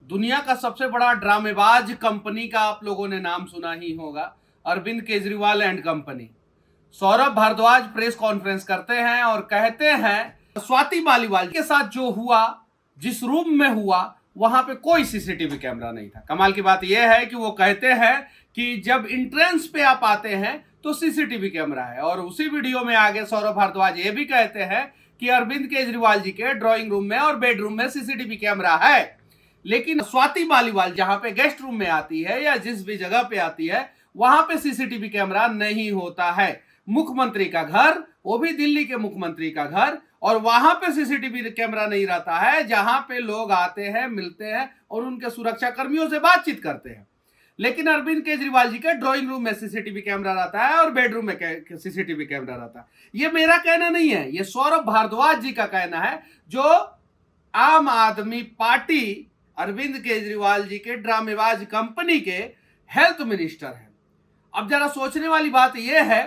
दुनिया का सबसे बड़ा ड्रामेबाज कंपनी का आप लोगों ने नाम सुना ही होगा, Arvind Kejriwal and company. Saurabh Bharadwaj press conference करते हैं और कहते हैं स्वाति मालीवाल के साथ जो हुआ, जिस रूम में हुआ, वहां पे कोई सीसीटीवी कैमरा नहीं था। कमाल की बात यह है कि वो कहते हैं कि जब एंट्रेंस पे आप आते हैं तो सीसीटीवी कैमरा है, और उसी वीडियो में आगे सौरभ भारद्वाज ये भी कहते हैं कि अरविंद केजरीवाल जी के ड्राइंग रूम में और बेडरूम में सीसीटीवी कैमरा है। लेकिन स्वाति मालीवाल जहां पे गेस्ट रूम में आती है या जिस भी जगह पे आती है वहां पे सीसीटीवी कैमरा नहीं होता है। मुख्यमंत्री का घर, वो भी दिल्ली के मुख्यमंत्री का घर, और वहां पे सीसीटीवी कैमरा नहीं रहता है जहां पे लोग आते हैं, मिलते हैं और उनके सुरक्षा कर्मियों से बातचीत करते हैं। लेकिन अरविंद केजरीवाल जी के ड्राइंग रूम में सीसीटीवी कैमरा रहता है और बेडरूम में सीसीटीवी कैमरा रहता है। ये मेरा कहना नहीं है, ये सौरभ भारद्वाज जी का कहना है, जो आम आदमी पार्टी अरविंद केजरीवाल जी के ड्रामेबाज कंपनी के हेल्थ मिनिस्टर हैं। अब जरा सोचने वाली बात यह है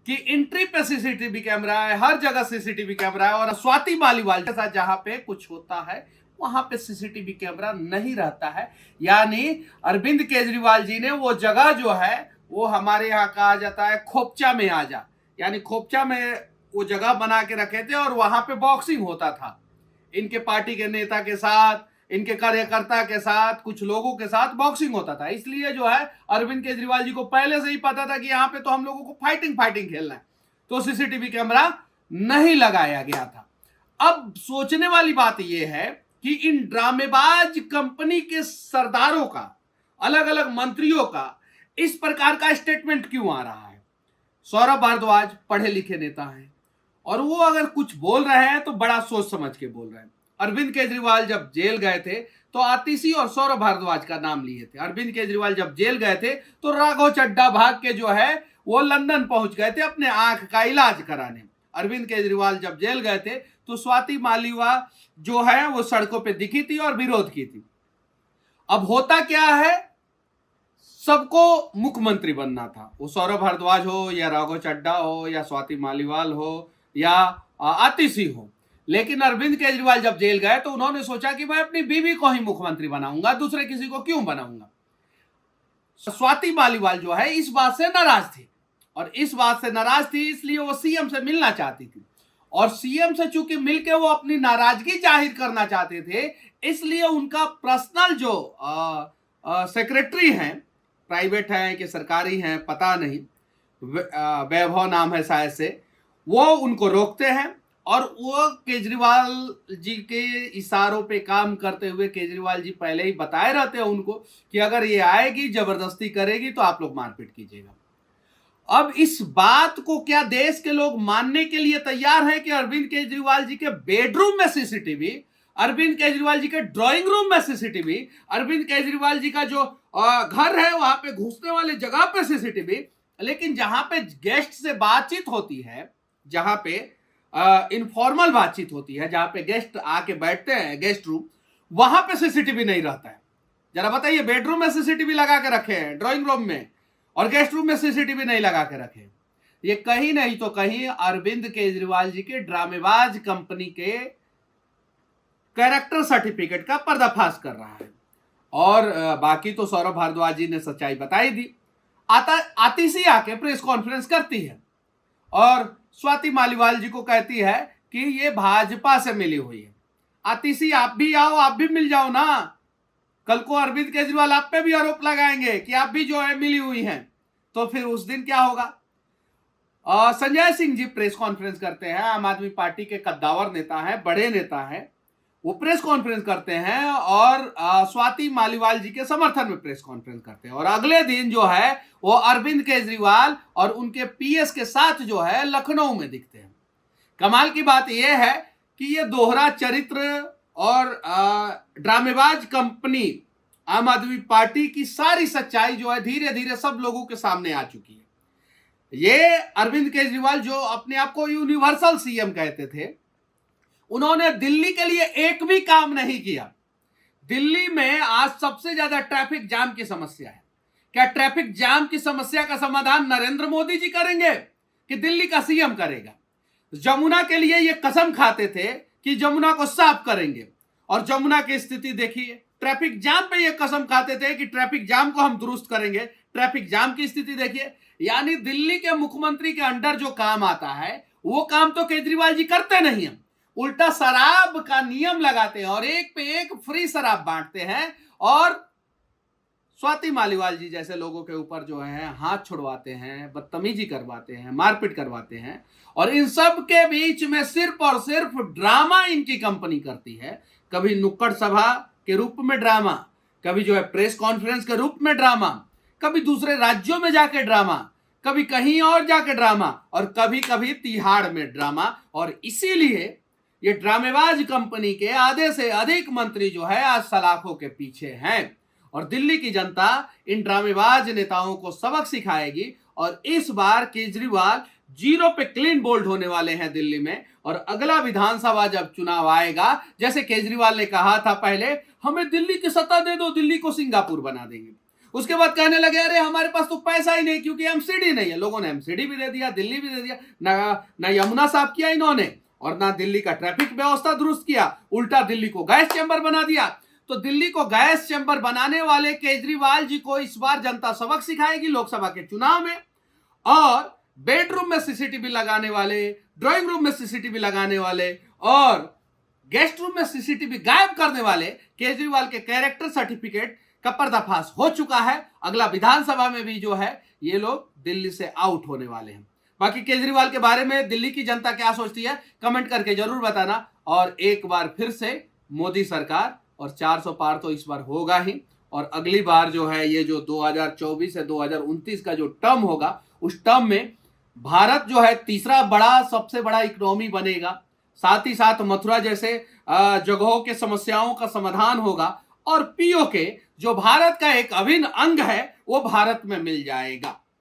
कि एंट्री पे सीसीटीवी कैमरा है, हर जगह सीसीटीवी कैमरा है, और स्वाति मालीवाल के साथ जहां पे कुछ होता है वहां पे सीसीटीवी कैमरा नहीं रहता है। यानी अरविंद केजरीवाल जी ने वो जगह जो है वो हमारे यहाँ कहा जाता है खोपचा में आ जा, यानी खोपचा में वो जगह बना के रखे थे और वहां पे बॉक्सिंग होता था इनके पार्टी के नेता के साथ, इनके कार्यकर्ता के साथ, कुछ लोगों के साथ बॉक्सिंग होता था। इसलिए जो है अरविंद केजरीवाल जी को पहले से ही पता था कि यहाँ पे तो हम लोगों को फाइटिंग खेलना है, तो सीसीटीवी कैमरा नहीं लगाया गया था। अब सोचने वाली बात यह है कि इन ड्रामेबाज कंपनी के सरदारों का, अलग अलग मंत्रियों का इस प्रकार का स्टेटमेंट क्यों आ रहा है। सौरभ भारद्वाज पढ़े लिखे नेता हैं और वो अगर कुछ बोल रहे हैं तो बड़ा सोच समझ के बोल रहे हैं। अरविंद केजरीवाल जब जेल गए थे तो आतिशी और सौरभ भारद्वाज का नाम लिए थे। अरविंद केजरीवाल जब जेल गए थे तो राघव चड्ढा भाग के जो है वो लंदन पहुंच गए थे अपने आंख का इलाज कराने। अरविंद केजरीवाल जब जेल गए थे तो स्वाति मालीवाल जो है वो सड़कों पे दिखी थी और विरोध की थी। अब होता क्या है, सबको मुख्यमंत्री बनना था, वो सौरभ भारद्वाज हो या राघव चड्ढा हो या स्वाति मालीवाल हो या आतिशी हो। लेकिन अरविंद केजरीवाल जब जेल गए तो उन्होंने सोचा कि मैं अपनी बीवी को ही मुख्यमंत्री बनाऊंगा, दूसरे किसी को क्यों बनाऊंगा। स्वाति मालीवाल जो है इस बात से नाराज थी, और इस बात से नाराज थी इसलिए वो सीएम से मिलना चाहती थी, और सीएम से चूंकि मिलके वो अपनी नाराजगी जाहिर करना चाहते थे, इसलिए उनका पर्सनल जो सेक्रेटरी हैं, प्राइवेट हैं कि सरकारी हैं पता नहीं, वैभव नाम है शायद से, वो उनको रोकते हैं। और वो केजरीवाल जी के इशारों पे काम करते हुए, केजरीवाल जी पहले ही बताए रहते हैं उनको कि अगर ये आएगी, जबरदस्ती करेगी तो आप लोग मारपीट कीजिएगा। अब इस बात को क्या देश के लोग मानने के लिए तैयार हैं कि अरविंद केजरीवाल जी के बेडरूम में सीसीटीवी, अरविंद केजरीवाल जी के ड्राइंग रूम में सीसीटीवी, अरविंद केजरीवाल जी का जो घर है वहां पे घुसने वाले जगह पे सीसीटीवी, लेकिन जहां पे गेस्ट से बातचीत होती है, जहां पे इनफॉर्मल बातचीत होती है, जहां पे गेस्ट आके बैठते हैं, गेस्ट रूम, वहां पे सीसीटीवी नहीं रहता है। जरा बताइए, बेडरूम में सीसीटीवी लगा के रखे हैं, ड्राइंग रूम में, और गेस्ट रूम में सीसीटीवी नहीं लगा के रखे। ये कहीं नहीं तो कहीं अरविंद केजरीवाल जी के ड्रामेबाज कंपनी के कैरेक्टर सर्टिफिकेट का पर्दाफाश कर रहा है। और बाकी तो सौरभ भारद्वाज जी ने सच्चाई बताई दी। आतिशी आके प्रेस कॉन्फ्रेंस करती है और स्वाति मालीवाल जी को कहती है कि ये भाजपा से मिली हुई है। आतिशी आप भी आओ, आप भी मिल जाओ ना, कल को अरविंद केजरीवाल आप पे भी आरोप लगाएंगे कि आप भी जो है मिली हुई हैं, तो फिर उस दिन क्या होगा। संजय सिंह जी प्रेस कॉन्फ्रेंस करते हैं, आम आदमी पार्टी के कद्दावर नेता हैं, बड़े नेता हैं, वो प्रेस कॉन्फ्रेंस करते हैं और स्वाति मालीवाल जी के समर्थन में प्रेस कॉन्फ्रेंस करते हैं, और अगले दिन जो है वो अरविंद केजरीवाल और उनके पीएस के साथ जो है लखनऊ में दिखते हैं। कमाल की बात यह है कि ये दोहरा चरित्र और ड्रामेबाज कंपनी आम आदमी पार्टी की सारी सच्चाई जो है धीरे धीरे सब लोगों के सामने आ चुकी है। ये अरविंद केजरीवाल जो अपने आप को यूनिवर्सल सीएम कहते थे, उन्होंने दिल्ली के लिए एक भी काम नहीं किया। दिल्ली में आज सबसे ज्यादा ट्रैफिक जाम की समस्या है। क्या ट्रैफिक जाम की समस्या का समाधान नरेंद्र मोदी जी करेंगे कि दिल्ली का सीएम करेगा? जमुना के लिए ये कसम खाते थे कि जमुना को साफ करेंगे, और जमुना की स्थिति देखिए, ट्रैफिक जाम पे ये कसम खाते थे कि ट्रैफिक जाम को हम दुरुस्त करेंगे। ट्रैफिक जाम की स्थिति देखिए, यानी दिल्ली के मुख्यमंत्री के अंडर जो काम आता है वो काम तो केजरीवाल जी करते नहीं है, उल्टा शराब का नियम लगाते हैं और एक पे एक फ्री शराब बांटते हैं और स्वाति मालीवाल जी जैसे लोगों के ऊपर जो है हाथ छुड़वाते हैं, बदतमीजी करवाते हैं, मारपीट करवाते हैं। और इन सब के बीच में सिर्फ और सिर्फ ड्रामा इनकी कंपनी करती है। कभी नुक्कड़ सभा के रूप में ड्रामा, कभी जो है प्रेस कॉन्फ्रेंस के रूप में ड्रामा, कभी दूसरे राज्यों में जाके ड्रामा, कभी कहीं और जाके ड्रामा और कभी कभी तिहाड़ में ड्रामा। और इसीलिए ये ड्रामेबाज कंपनी के आधे से अधिक मंत्री जो है आज सलाखों के पीछे हैं और दिल्ली की जनता इन ड्रामेबाज नेताओं को सबक सिखाएगी। और इस बार केजरीवाल जीरो पे क्लीन बोल्ड होने वाले हैं दिल्ली में। और अगला विधानसभा जब चुनाव आएगा, जैसे केजरीवाल ने कहा था पहले, हमें दिल्ली की सत्ता दे दो, दिल्ली को सिंगापुर बना देंगे। उसके बाद कहने लगे अरे हमारे पास तो पैसा ही नहीं क्योंकि एमसीडी नहीं है। लोगों ने एमसीडी भी दे दिया, दिल्ली भी दे दिया, ना यमुना साफ किया इन्होंने और ना दिल्ली का ट्रैफिक व्यवस्था दुरुस्त किया, उल्टा दिल्ली को गैस चैम्बर बना दिया। तो दिल्ली को गैस चैम्बर बनाने वाले केजरीवाल जी को इस बार जनता सबक सिखाएगी लोकसभा के चुनाव में। और बेडरूम में सीसीटीवी लगाने वाले, ड्राइंग रूम में सीसीटीवी लगाने वाले और गेस्ट रूम में सीसीटीवी गायब करने वाले केजरीवाल के कैरेक्टर सर्टिफिकेट का पर्दाफाश हो चुका है। अगला विधानसभा में भी जो है ये लोग दिल्ली से आउट होने वाले हैं। बाकी केजरीवाल के बारे में दिल्ली की जनता क्या सोचती है कमेंट करके जरूर बताना। और एक बार फिर से मोदी सरकार और 400 पार तो इस बार होगा ही। और अगली बार जो है ये जो 2024 से 2029 का जो टर्म होगा उस टर्म में भारत जो है तीसरा बड़ा सबसे बड़ा इकोनॉमी बनेगा। साथ ही साथ मथुरा जैसे जगहों के समस्याओं का समाधान होगा और पीओके जो भारत का एक अभिन्न अंग है वो भारत में मिल जाएगा।